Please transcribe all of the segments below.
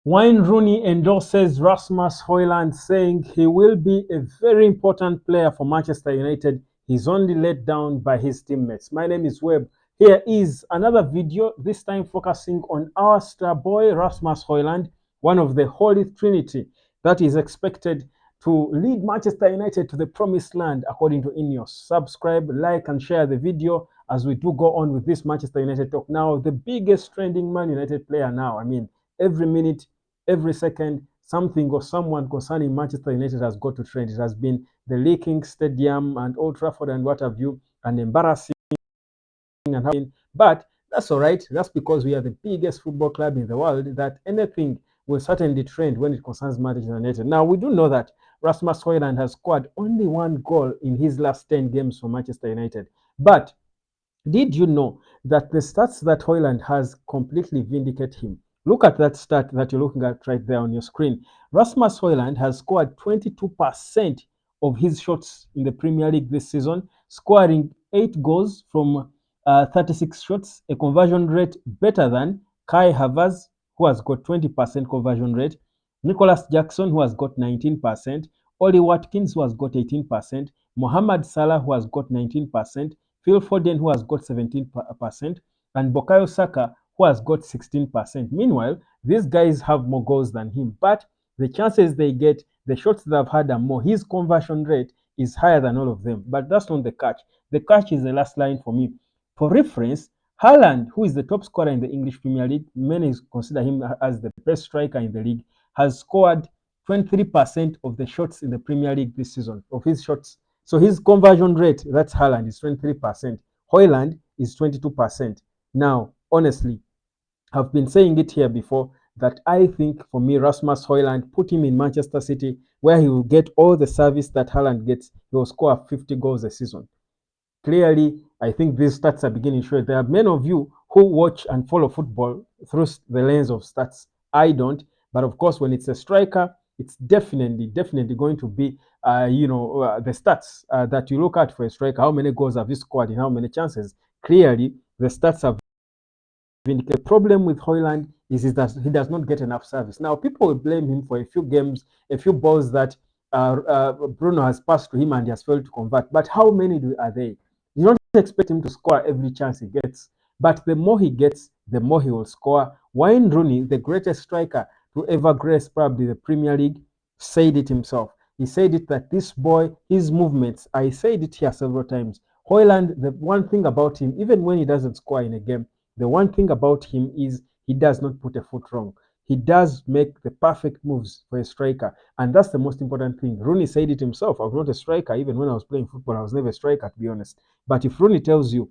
Wayne Rooney endorses Rasmus Hojlund, saying he will be a very important player for Manchester United. He's only let down by his teammates. My name is Webb. Here is another video, this time focusing on our star boy Rasmus Hojlund, one of the Holy Trinity that is expected to lead Manchester United to the promised land, according to Ineos. Subscribe, like, and share the video as we do go on with this Manchester United talk. Now, the biggest trending Man United player now, every minute, every second, something or someone concerning Manchester United has got to trend. It has been the leaking stadium and Old Trafford and what have you, and embarrassing and having, but that's all right. That's because we are the biggest football club in the world, that anything will certainly trend when it concerns Manchester United. Now, we do know that Rasmus Hojlund has scored only one goal in his last 10 games for Manchester United. But did you know that the stats that Hojlund has completely vindicate him? Look at that stat that you're looking at right there on your screen. Rasmus Hojlund has scored 22% of his shots in the Premier League this season, scoring 8 goals from 36 shots, a conversion rate better than Kai Havertz, who has got 20% conversion rate, Nicholas Jackson, who has got 19%, Oli Watkins, who has got 18%, Mohamed Salah, who has got 19%, Phil Foden, who has got 17%, and Bukayo Saka, who has got 16%. Meanwhile, these guys have more goals than him, but the chances they get, the shots they've had are more. His conversion rate is higher than all of them, but that's not the catch. The catch is the last line for me. For reference, Haaland, who is the top scorer in the English Premier League, many consider him as the best striker in the league, has scored 23% of the shots in the Premier League this season, of his shots. So his conversion rate, that's Haaland, is 23%. Hojlund is 22%. Now, honestly, I've been saying it here before that I think for me, Rasmus Hojlund, put him in Manchester City where he will get all the service that Haaland gets. He will score 50 goals a season. Clearly, I think these stats are beginning to show. There are many of you who watch and follow football through the lens of stats. I don't, but of course, when it's a striker, it's definitely going to be, the stats that you look at for a striker. How many goals have you scored in how many chances? Clearly, the stats have. The problem with Hojlund is that he does not get enough service. Now, people will blame him for a few games, a few balls that Bruno has passed to him and he has failed to convert. But how many are they? You don't expect him to score every chance he gets. But the more he gets, the more he will score. Wayne Rooney, the greatest striker to ever grace probably the Premier League, said it himself. He said it that this boy, his movements, I said it here several times. Hojlund, the one thing about him, even when he doesn't score in a game, the one thing about him is he does not put a foot wrong. He does make the perfect moves for a striker, and that's the most important thing. Rooney said it himself. I was not a striker. Even when I was playing football, I was never a striker, to be honest. But if Rooney tells you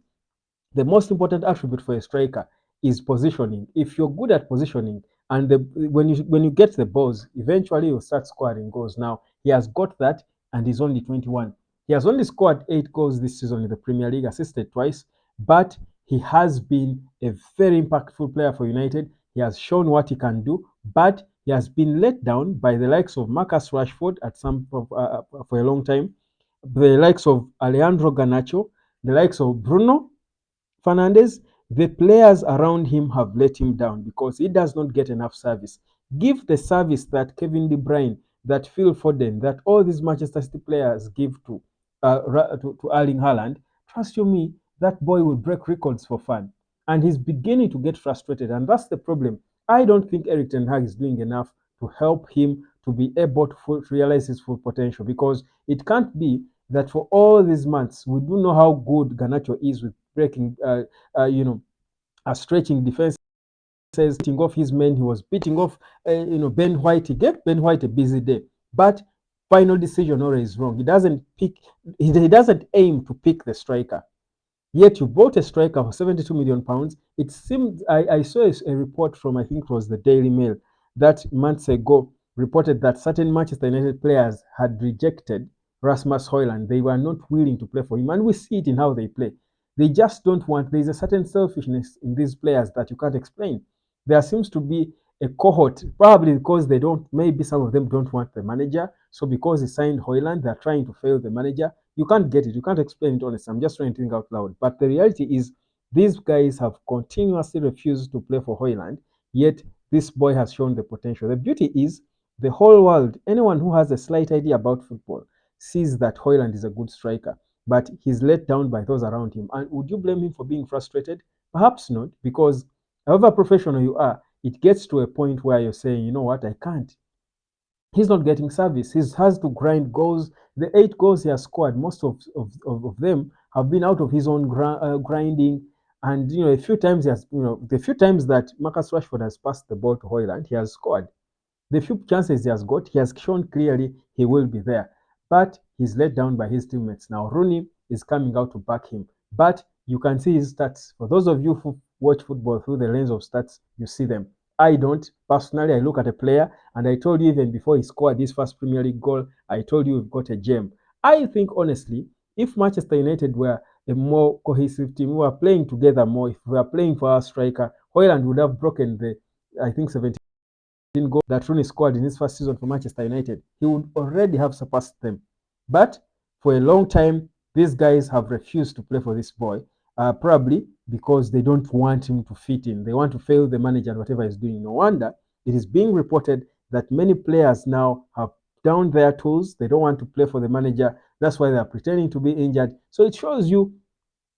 the most important attribute for a striker is positioning, if you're good at positioning, and when you get the balls, eventually you'll start scoring goals. Now he has got that, and he's only 21. He has only scored 8 goals this season in the Premier League, assisted twice, but he has been a very impactful player for United. He has shown what he can do, but he has been let down by the likes of Marcus Rashford for a long time, the likes of Alejandro Garnacho, the likes of Bruno Fernandes. The players around him have let him down because he does not get enough service. Give the service that Kevin De Bruyne, that Phil Foden, that all these Manchester City players give to Erling Haaland. Trust you me, that boy will break records for fun. And he's beginning to get frustrated, and that's the problem. I don't think Eric Ten Hag is doing enough to help him to be able to realize his full potential, because it can't be that for all these months we do know how good Garnacho is with breaking, stretching defenses, beating off his men. He was beating off, Ben White. He gave Ben White a busy day, but final decision always wrong. He doesn't pick. He doesn't aim to pick the striker. Yet you bought a striker for 72 million pounds. It seemed I saw a report from, I think it was the Daily Mail, that months ago reported that certain Manchester United players had rejected Rasmus Hojlund. They were not willing to play for him, and we see it in how they play. They just don't want. There's a certain selfishness in these players that you can't explain. There seems to be a cohort, probably because they don't. Maybe some of them don't want the manager. So because he signed Hojlund, they're trying to fail the manager. You can't get it. You can't explain it honestly. I'm just trying to think out loud. But the reality is, these guys have continuously refused to play for Hojlund, yet this boy has shown the potential. The beauty is the whole world, anyone who has a slight idea about football, sees that Hojlund is a good striker, but he's let down by those around him. And would you blame him for being frustrated? Perhaps not, because however professional you are, it gets to a point where you're saying, you know what, I can't. He's not getting service. He has to grind goals. The 8 goals he has scored, most of them have been out of his own grinding. And a few times he has, the few times that Marcus Rashford has passed the ball to Hoyland, he has scored. The few chances he has got, he has shown clearly he will be there. But he's let down by his teammates. Now, Rooney is coming out to back him. But you can see his stats. For those of you who watch football through the lens of stats, you see them. I don't. Personally, I look at a player, and I told you even before he scored his first Premier League goal, I told you we've got a gem. I think, honestly, if Manchester United were a more cohesive team, we were playing together more, if we were playing for our striker, Hoyland would have broken the, I think, 17 goal that Rooney scored in his first season for Manchester United. He would already have surpassed them. But for a long time, these guys have refused to play for this boy, probably because they don't want him to fit in. They want to fail the manager and whatever he's doing. No wonder it is being reported that many players now have down their tools. They don't want to play for the manager. That's why they are pretending to be injured. So it shows you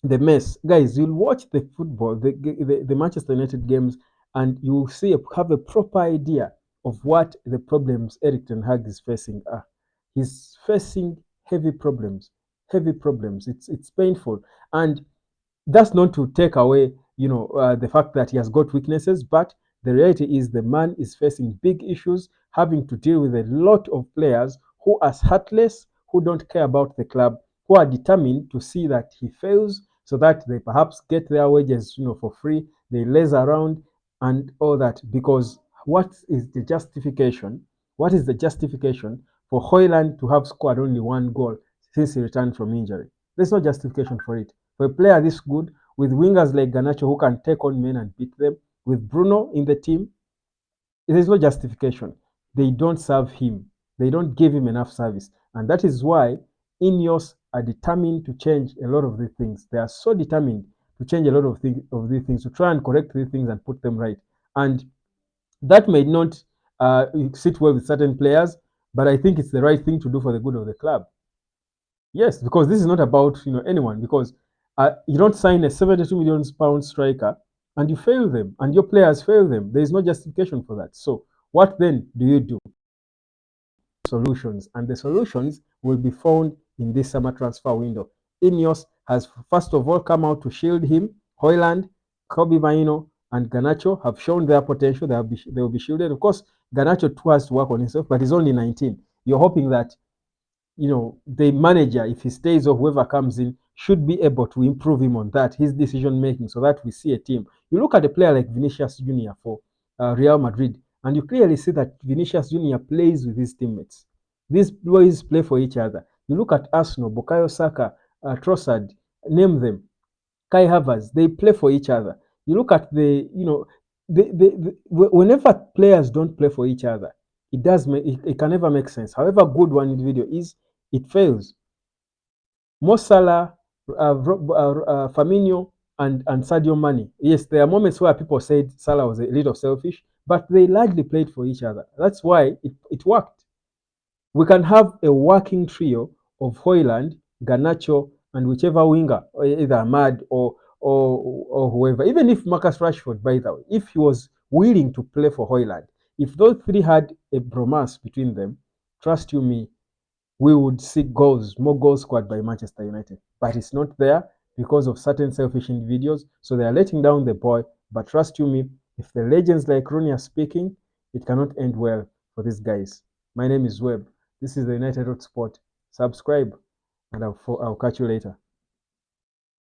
the mess. Guys, you'll watch the football, the Manchester United games, and you'll have a proper idea of what the problems Eric Ten Hag is facing are. He's facing heavy problems, heavy problems. It's painful, and that's not to take away, the fact that he has got weaknesses, but the reality is the man is facing big issues, having to deal with a lot of players who are heartless, who don't care about the club, who are determined to see that he fails so that they perhaps get their wages, for free. They laze around and all that because what is the justification? What is the justification for Hoyland to have scored only 1 goal since he returned from injury? There's no justification for it. For a player this good, with wingers like Garnacho who can take on men and beat them, with Bruno in the team, there's no justification. They don't serve him. They don't give him enough service. And that is why Ineos are determined to change a lot of these things. They are so determined to change a lot of these things, to try and correct these things and put them right. And that may not sit well with certain players, but I think it's the right thing to do for the good of the club. Yes, because this is not about anyone. Because you don't sign a 72 million pound striker and you fail them, and your players fail them. There is no justification for that. So what then do you do? Solutions, and the solutions will be found in this summer transfer window. Ineos has first of all come out to shield him. Hoyland, Kobe Maino, and Garnacho have shown their potential. They will be shielded. Of course, Garnacho too has to work on himself, but he's only 19. You're hoping that the manager, if he stays or whoever comes in, should be able to improve him on that, his decision making, so that we see a team. You look at a player like Vinicius Junior for Real Madrid, and you clearly see that Vinicius Junior plays with his teammates. These boys play for each other. You look at Arsenal, Bukayo Saka, Trossard, name them, Kai Havertz, they play for each other. You look at whenever players don't play for each other, it can never make sense. However good one individual is, it fails. Mo Salah, Firmino, and Sadio Mane. Yes, there are moments where people said Salah was a little selfish, but they largely played for each other. That's why it worked. We can have a working trio of Hoyland, Garnacho, and whichever winger, either Ahmad or whoever. Even if Marcus Rashford, by the way, if he was willing to play for Hoyland, if those three had a bromance between them, trust you me, we would see more goals scored by Manchester United. But it's not there because of certain selfish individuals. So they are letting down the boy. But trust you me, if the legends like Rooney are speaking, it cannot end well for these guys. My name is Webb. This is the United Road Sport. Subscribe, and I'll catch you later.